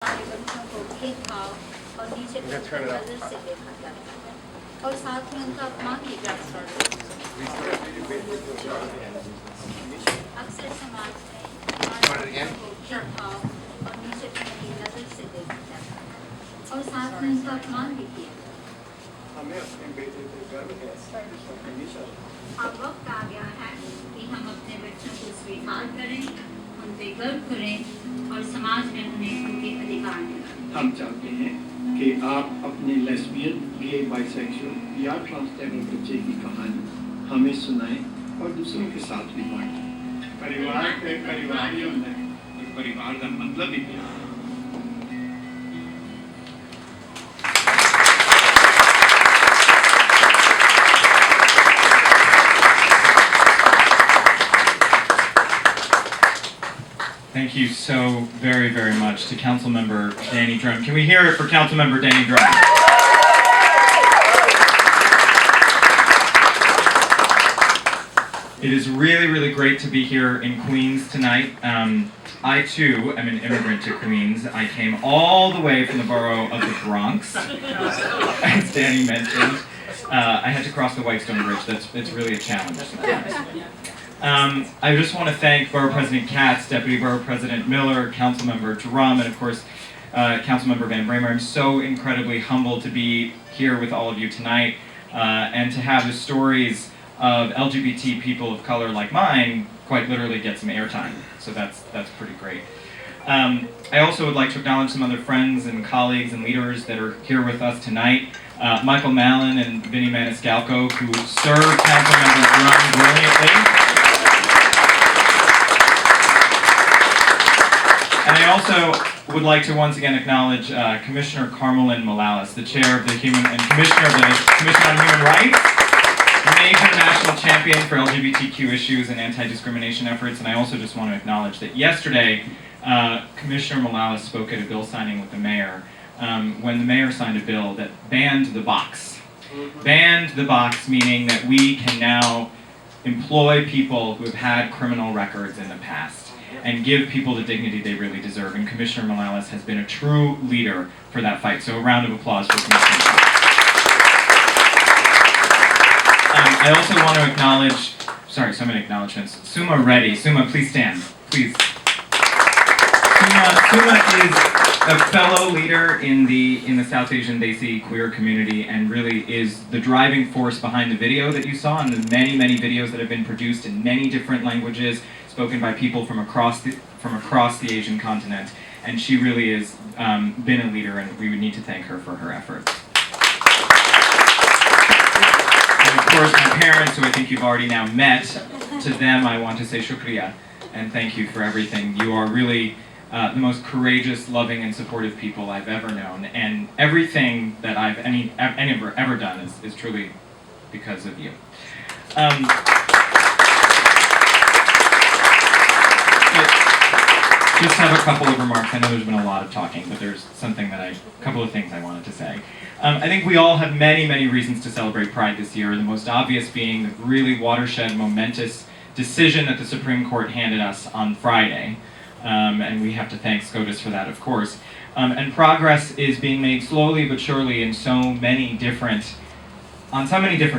बच्चों को भेदभाव और नीचे नजर से देखा जाता है और साथ में उनका अपमान भी जाता है। अक्सर समाज में भेदभाव और नीचे नजर से देखा जाता है और साथ में उनका अपमान भी किया। अब वक्त आ गया है कि हम अपने बच्चों को स्वीकार करें, उन पे गर्व करें और समाज में उन्हें उनके अधिकार दें। हम चाहते हैं कि आप अपने लेस्बियन, गे, बाइसेक्सुअल या ट्रांसजेंडर बच्चे की कहानी हमें सुनाएं और दूसरों के साथ भी बांटें। परिवार के परिवारियों ने परिवार का मतलब ही क्या? Thank you so very, very much to Councilmember Danny Drum. Can we hear it for Councilmember Danny Drum? It is really, really great to be here in Queens tonight. I too am an immigrant to Queens. I came all the way from the borough of the Bronx, as Danny mentioned. I had to cross the Whitestone Bridge. It's really a challenge. I just want to thank Borough President Katz, Deputy Borough President Miller, Councilmember Drum, and of course Councilmember Van Bramer. I'm so incredibly humbled to be here with all of you tonight and to have the stories of LGBT people of color like mine quite literally get some airtime. So that's pretty great. I also would like to acknowledge some other friends and colleagues and leaders that are here with us tonight. Michael Mallon and Vinnie Maniscalco, who served Councilmember Drum brilliantly. And I also would like to once again acknowledge Commissioner Carmelyn Morales, the chair of the Commissioner of the Commission on Human Rights, a major national champion for LGBTQ issues and anti-discrimination efforts. And I also just want to acknowledge that yesterday, Commissioner Morales spoke at a bill signing with the mayor when the mayor signed a bill that banned the box. Banned the box, meaning that we can now employ people who have had criminal records in the past and give people the dignity they really deserve. And Commissioner Morales has been a true leader for that fight. So a round of applause for Commissioner Morales. I also want to acknowledge, so many acknowledgements. Suma Reddy. Suma, please stand, please. Suma is a fellow leader in the South Asian Desi queer community and really is the driving force behind the video that you saw and the many, many videos that have been produced in many different languages, spoken by people from across the Asian continent, and she really has been a leader, and we would need to thank her for her efforts. And of course, my parents, who I think you've already now met, to them I want to say shukriya, and thank you for everything. You are really the most courageous, loving, and supportive people I've ever known, and everything that I've ever done is truly because of you. Just have a couple of remarks. I know there's been a lot of talking, but there's a couple of things I wanted to say. I think we all have many, many reasons to celebrate Pride this year, the most obvious being the really watershed, momentous decision that the Supreme Court handed us on Friday. And we have to thank SCOTUS for that, of course. And progress is being made slowly but surely on so many different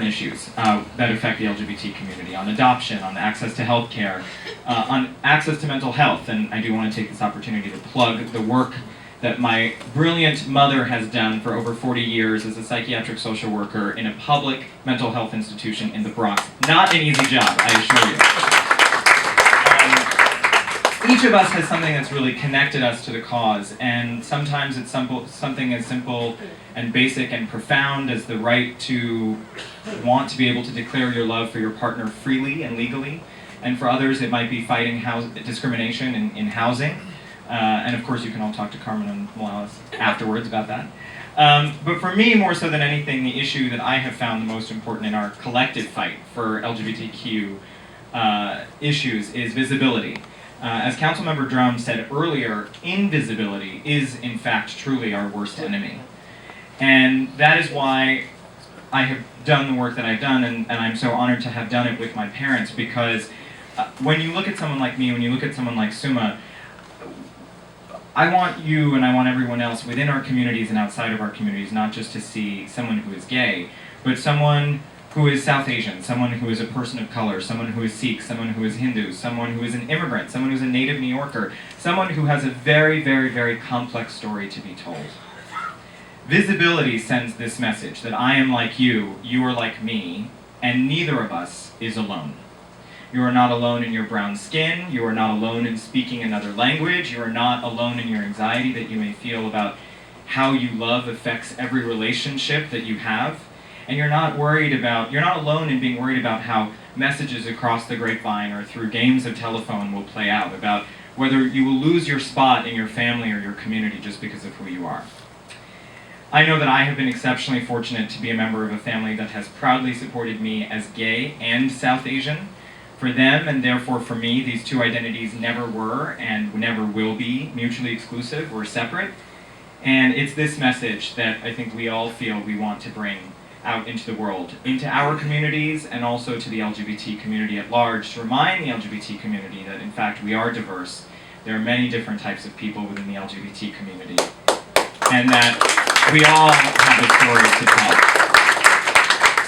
issues that affect the LGBT community, on adoption, on access to health care, on access to mental health. And I do want to take this opportunity to plug the work that my brilliant mother has done for over 40 years as a psychiatric social worker in a public mental health institution in the Bronx. Not an easy job, I assure you. Each of us has something that's really connected us to the cause, and sometimes it's something as simple and basic and profound as the right to want to be able to declare your love for your partner freely and legally, and for others it might be fighting discrimination in housing, and of course you can all talk to Carmen and Morales afterwards about that. But for me, more so than anything, the issue that I have found the most important in our collective fight for LGBTQ issues is visibility. As Councilmember Drum said earlier, invisibility is in fact truly our worst enemy. And that is why I have done the work that I've done, and I'm so honored to have done it with my parents, because when you look at someone like me, when you look at someone like Suma, I want you and I want everyone else within our communities and outside of our communities not just to see someone who is gay, but someone who is South Asian, someone who is a person of color, someone who is Sikh, someone who is Hindu, someone who is an immigrant, someone who is a native New Yorker, someone who has a very, very, very complex story to be told. Visibility sends this message that I am like you are like me, and neither of us is alone. You are not alone in your brown skin, you are not alone in speaking another language, you are not alone in your anxiety that you may feel about how you love affects every relationship that you have, and you're not alone in being worried about how messages across the grapevine or through games of telephone will play out, about whether you will lose your spot in your family or your community just because of who you are. I know that I have been exceptionally fortunate to be a member of a family that has proudly supported me as gay and South Asian. For them, and therefore for me, these two identities never were and never will be mutually exclusive or separate. And it's this message that I think we all feel we want to bring out into the world, into our communities, and also to the LGBT community at large, to remind the LGBT community that in fact we are diverse. There are many different types of people within the LGBT community, and that we all have a story to tell.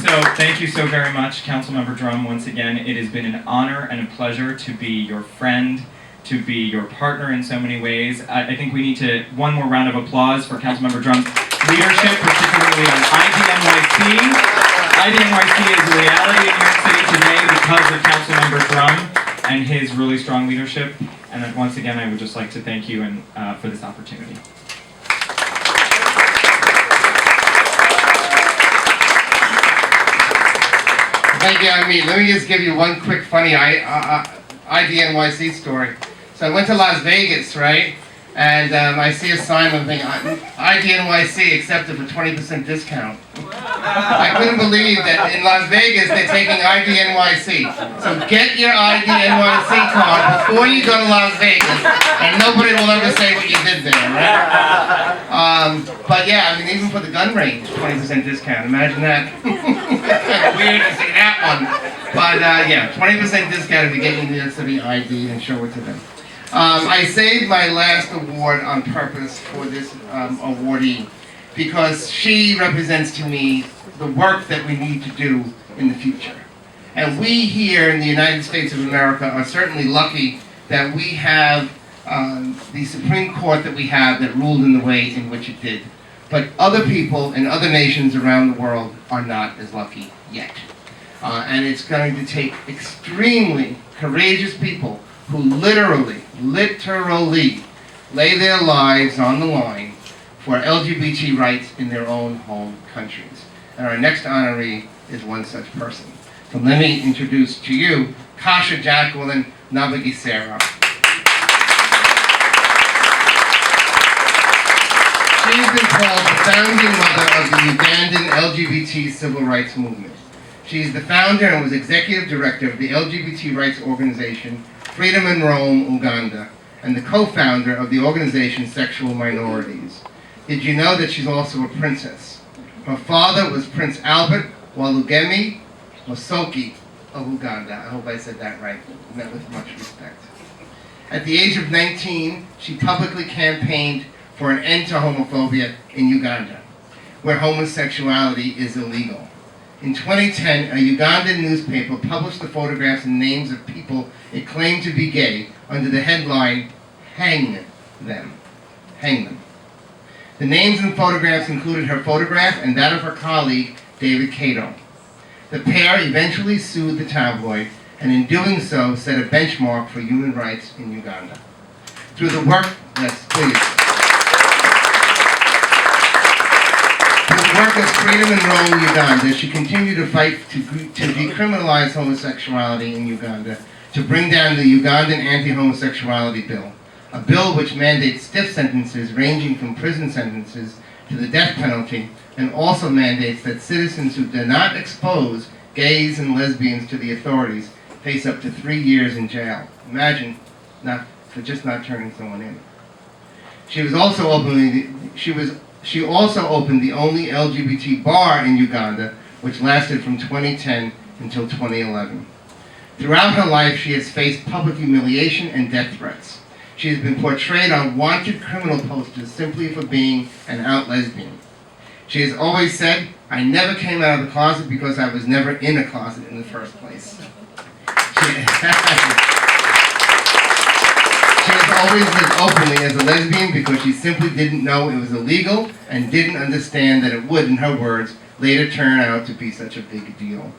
So thank you so very much, Councilmember Drum. Once again, it has been an honor and a pleasure to be your friend, to be your partner in so many ways. I think we need one more round of applause for Councilmember Drum's leadership, particularly on IDNYC. IDNYC is a reality in New York City today because of Councilmember Drum and his really strong leadership. And once again, I would just like to thank you for this opportunity. Thank you, Let me just give you one quick funny IDNYC story. So I went to Las Vegas, right? And I see a sign on the thing, IDNYC accepted for 20% discount. I couldn't believe that in Las Vegas they're taking IDNYC. So get your IDNYC card before you go to Las Vegas, and nobody will ever say what you did there, right? But yeah, even for the gun range, 20% discount. Imagine that. Weird to see that one. But yeah, 20% discount if you get your New York City ID and show it to them. I saved my last award on purpose for this awardee because she represents to me the work that we need to do in the future. And we here in the United States of America are certainly lucky that we have the Supreme Court that we have that ruled in the way in which it did. But other people in other nations around the world are not as lucky yet. And it's going to take extremely courageous people who literally lay their lives on the line for LGBT rights in their own home countries. And our next honoree is one such person. So let me introduce to you Kasha Jacqueline Nabagisera. She's been called the founding mother of the Ugandan LGBT civil rights movement. She is the founder and was executive director of the LGBT rights organization Freedom in Rome, Uganda, and the co-founder of the organization Sexual Minorities. Did you know that she's also a princess? Her father was Prince Albert Walugemi Mosoki of Uganda. I hope I said that right. Met with much respect. At the age of 19, she publicly campaigned for an end to homophobia in Uganda, where homosexuality is illegal. In 2010, a Ugandan newspaper published the photographs and names of people it claimed to be gay under the headline, "Hang them." Hang them. The names and photographs included her photograph and that of her colleague, David Cato. The pair eventually sued the tabloid, and in doing so, set a benchmark for human rights in Uganda. Through the work of Freedom in Rome, Uganda, she continued to fight to decriminalize homosexuality in Uganda, to bring down the Ugandan anti-homosexuality bill, a bill which mandates stiff sentences ranging from prison sentences to the death penalty, and also mandates that citizens who do not expose gays and lesbians to the authorities face up to 3 years in jail. Imagine just not turning someone in. She also opened the only LGBT bar in Uganda, which lasted from 2010 until 2011. Throughout her life, she has faced public humiliation and death threats. She has been portrayed on wanted criminal posters simply for being an out lesbian. She has always said, "I never came out of the closet because I was never in a closet in the first place." She has always lived openly as a lesbian because she simply didn't know it was illegal and didn't understand that it would, in her words, later turn out to be such a big deal.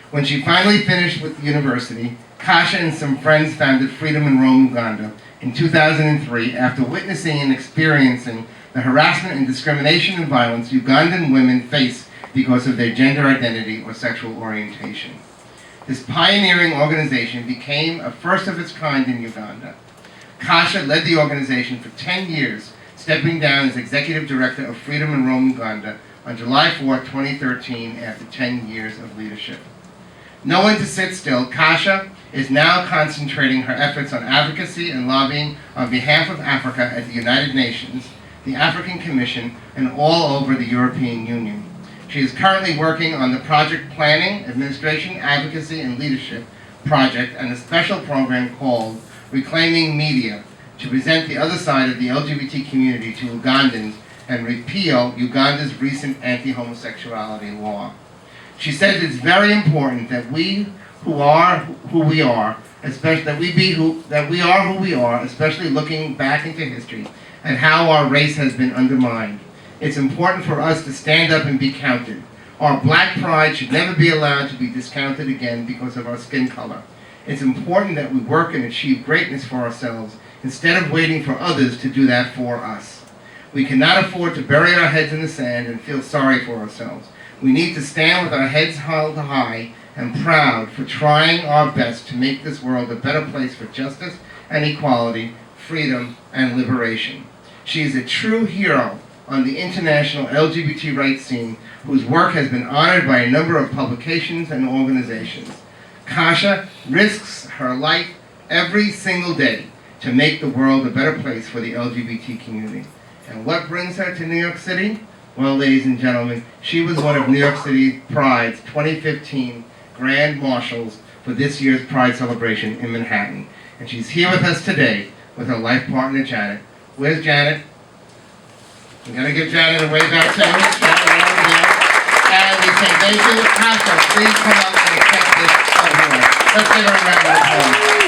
When she finally finished with university, Kasha and some friends founded Freedom in Rome, Uganda in 2003 after witnessing and experiencing the harassment and discrimination and violence Ugandan women face because of their gender identity or sexual orientation. This pioneering organization became a first of its kind in Uganda. Kasha led the organization for 10 years, stepping down as executive director of Freedom in Rome, Uganda on July 4, 2013, after 10 years of leadership. Knowing to sit still, Kasha is now concentrating her efforts on advocacy and lobbying on behalf of Africa at the United Nations, the African Commission, and all over the European Union. She is currently working on the Project Planning, Administration, Advocacy, and Leadership project and a special program called Reclaiming Media to present the other side of the LGBT community to Ugandans and repeal Uganda's recent anti-homosexuality law. She says it's very important that we are who we are, especially looking back into history and how our race has been undermined. It's important for us to stand up and be counted. Our black pride should never be allowed to be discounted again because of our skin color. It's important that we work and achieve greatness for ourselves instead of waiting for others to do that for us. We cannot afford to bury our heads in the sand and feel sorry for ourselves. We need to stand with our heads held high and proud for trying our best to make this world a better place for justice and equality, freedom and liberation. She is a true hero on the international LGBT rights scene whose work has been honored by a number of publications and organizations. Kasha risks her life every single day to make the world a better place for the LGBT community. And what brings her to New York City? Well, ladies and gentlemen, she was one of New York City Pride's 2015 Grand Marshals for this year's Pride celebration in Manhattan. And she's here with us today with her life partner, Janet. Where's Janet? We're going to give Janet a wave out too. And we say thank you. Kasha, please come up and accept this award. Let's give her a round of applause.